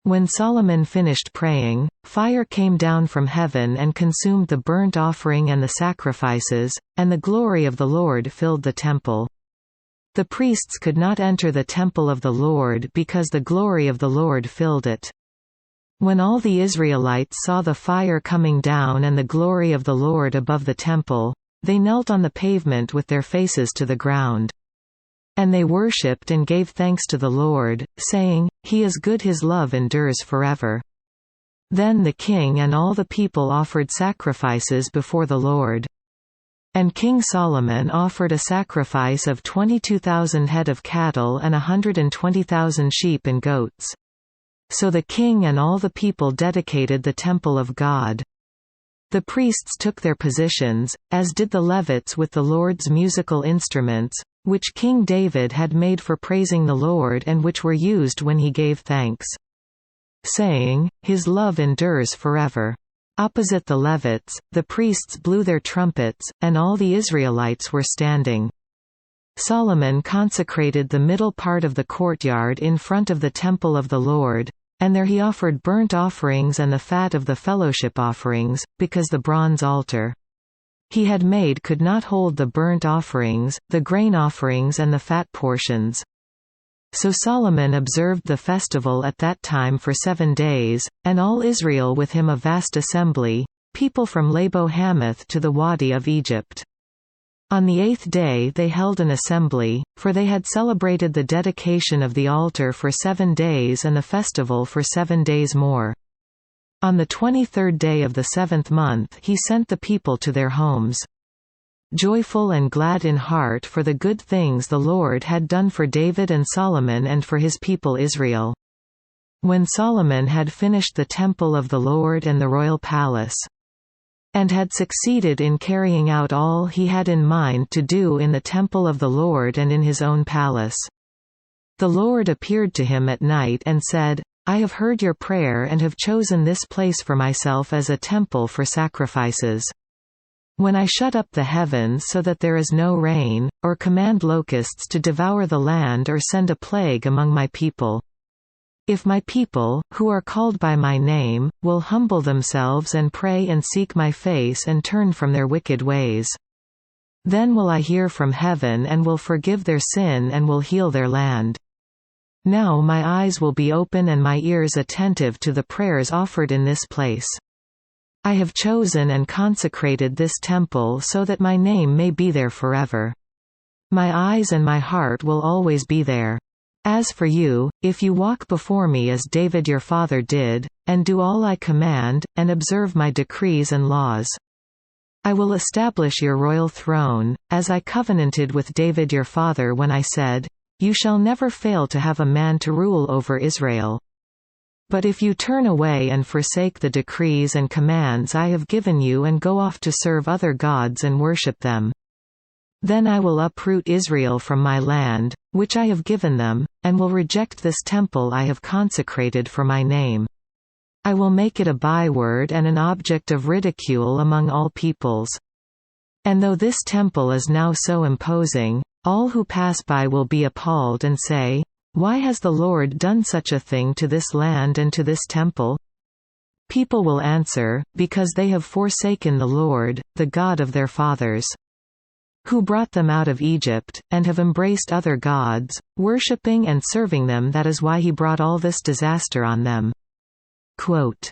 When Solomon finished praying, fire came down from heaven and consumed the burnt offering and the sacrifices, and the glory of the Lord filled the temple. The priests could not enter the temple of the Lord because the glory of the Lord filled it. When all the Israelites saw the fire coming down and the glory of the Lord above the temple, they knelt on the pavement with their faces to the ground. And they worshipped and gave thanks to the Lord, saying, "He is good, his love endures forever." Then the king and all the people offered sacrifices before the Lord. And King Solomon offered a sacrifice of 22,000 head of cattle and 120,000 sheep and goats. So the king and all the people dedicated the temple of God. The priests took their positions, as did the Levites with the Lord's musical instruments, which King David had made for praising the Lord and which were used when he gave thanks, saying, "His love endures forever." Opposite the Levites, the priests blew their trumpets, and all the Israelites were standing. Solomon consecrated the middle part of the courtyard in front of the temple of the Lord, and there he offered burnt offerings and the fat of the fellowship offerings, because the bronze altar he had made could not hold the burnt offerings, the grain offerings and the fat portions. So Solomon observed the festival at that time for 7 days, and all Israel with him a vast assembly, people from Labo-Hamath to the Wadi of Egypt. On the 8th day they held an assembly, for they had celebrated the dedication of the altar for 7 days and the festival for 7 days more. On the 23rd day of the 7th month he sent the people to their homes, joyful and glad in heart for the good things the Lord had done for David and Solomon and for his people Israel. When Solomon had finished the temple of the Lord and the royal palace, and had succeeded in carrying out all he had in mind to do in the temple of the Lord and in his own palace, the Lord appeared to him at night and said, "I have heard your prayer and have chosen this place for myself as a temple for sacrifices. When I shut up the heavens so that there is no rain, or command locusts to devour the land or send a plague among my people, if my people, who are called by my name, will humble themselves and pray and seek my face and turn from their wicked ways, then will I hear from heaven and will forgive their sin and will heal their land. Now my eyes will be open and my ears attentive to the prayers offered in this place. I have chosen and consecrated this temple so that my name may be there forever. My eyes and my heart will always be there. As for you, if you walk before me as David your father did, and do all I command, and observe my decrees and laws, I will establish your royal throne, as I covenanted with David your father when I said, 'You shall never fail to have a man to rule over Israel.' But if you turn away and forsake the decrees and commands I have given you and go off to serve other gods and worship them, then I will uproot Israel from my land, which I have given them, and will reject this temple I have consecrated for my name. I will make it a byword and an object of ridicule among all peoples. And though this temple is now so imposing, all who pass by will be appalled and say, 'Why has the Lord done such a thing to this land and to this temple?' People will answer, because they have forsaken the Lord, the God of their fathers, who brought them out of Egypt, and have embraced other gods, worshipping and serving them. That is why he brought all this disaster on them." Quote,